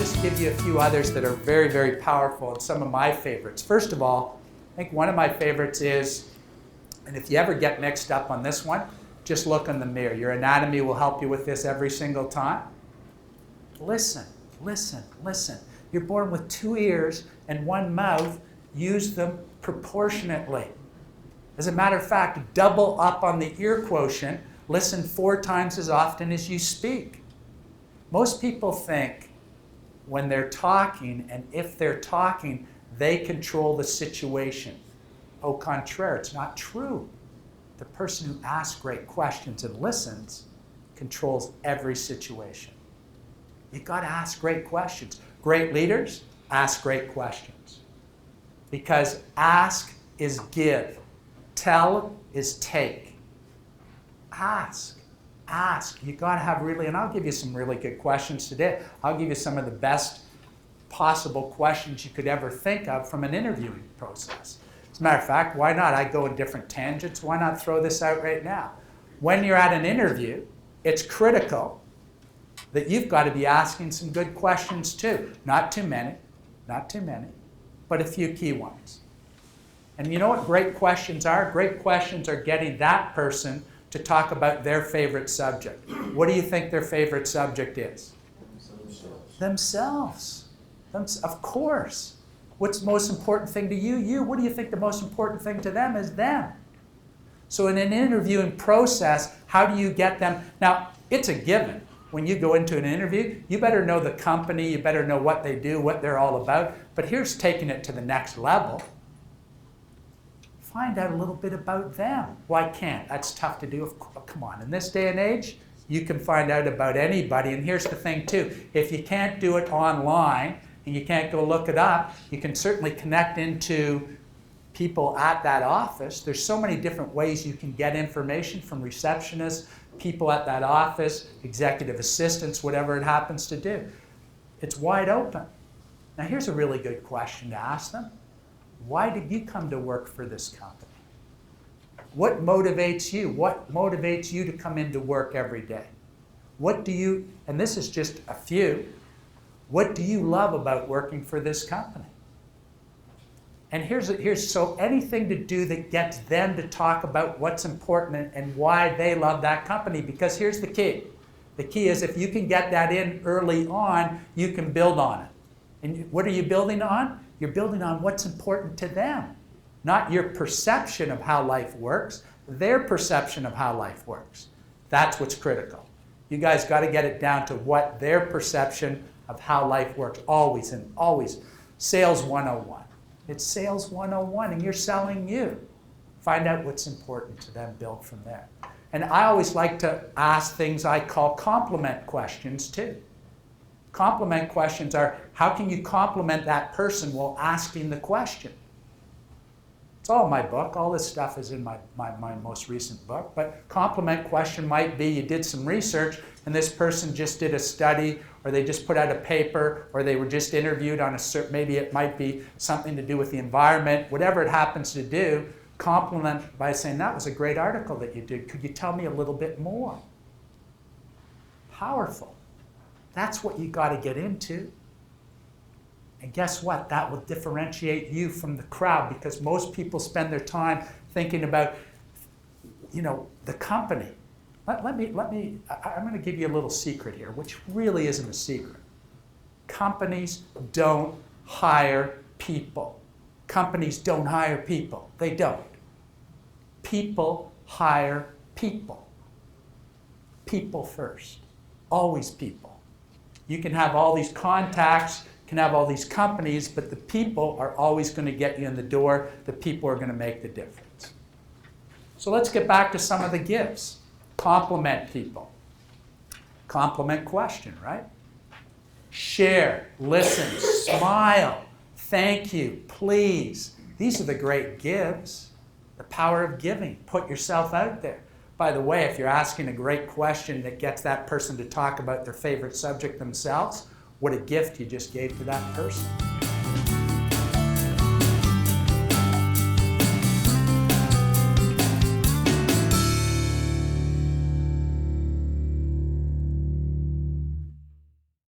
just give you a few others that are very, very powerful and some of my favorites. First of all, I think one of my favorites is, and if you ever get mixed up on this one, just look in the mirror. Your anatomy will help you with this every single time. Listen, listen, listen. You're born with 2 ears and 1 mouth. Use them proportionately. As a matter of fact, double up on the ear quotient. Listen 4 times as often as you speak. Most people think when they're talking, and if they're talking, they control the situation. Au contraire, it's not true. The person who asks great questions and listens controls every situation. You've got to ask great questions. Great leaders ask great questions. Because ask is give. Tell is take. Ask. Ask. You've got to have really, and I'll give you some really good questions today. I'll give you some of the best possible questions you could ever think of from an interviewing process. As a matter of fact, why not? I go in different tangents. Why not throw this out right now? When you're at an interview, it's critical that you've got to be asking some good questions too. Not too many, but a few key ones. And you know what great questions are? Great questions are getting that person to talk about their favorite subject. What do you think their favorite subject is? Themselves. Of course. What's the most important thing to you? You. What do you think the most important thing to them is? Them. So in an interviewing process, how do you get them? Now, it's a given. When you go into an interview, you better know the company, you better know what they do, what they're all about. But here's taking it to the next level. Find out a little bit about them. Why can't? That's tough to do. Come on, in this day and age, you can find out about anybody. And here's the thing too, if you can't do it online and you can't go look it up, you can certainly connect into people at that office. There's so many different ways you can get information from receptionists, people at that office, executive assistants, whatever it happens to do. It's wide open. Now here's a really good question to ask them. Why did you come to work for this company? What motivates you? What motivates you to come into work every day? What do you, and this is just a few, what do you love about working for this company? And here's so anything to do that gets them to talk about what's important and why they love that company, because here's the key. The key is if you can get that in early on, you can build on it. And what are you building on? You're building on what's important to them, not your perception of how life works, their perception of how life works. That's what's critical. You guys got to get it down to what their perception of how life works, always and always. Sales 101. It's sales 101, and you're selling you. Find out what's important to them, build from there. And I always like to ask things I call compliment questions too. Compliment questions are, how can you compliment that person while asking the question? It's all in my book. All this stuff is in my most recent book. But compliment question might be you did some research and this person just did a study, or they just put out a paper, or they were just interviewed on a certain, maybe it might be something to do with the environment, whatever it happens to do, compliment by saying, that was a great article that you did. Could you tell me a little bit more? Powerful. That's what you got to get into. And guess what? That will differentiate you from the crowd, because most people spend their time thinking about, the company. I'm going to give you a little secret here, which really isn't a secret. Companies don't hire people. Companies don't hire people. They don't. People hire people. People first. Always people. You can have all these contacts, can have all these companies, but the people are always going to get you in the door. The people are going to make the difference. So let's get back to some of the gifts. Compliment people. Compliment question, right? Share, listen, smile, thank you, please. These are the great gives. The power of giving. Put yourself out there. By the way, if you're asking a great question that gets that person to talk about their favorite subject themselves, what a gift you just gave to that person.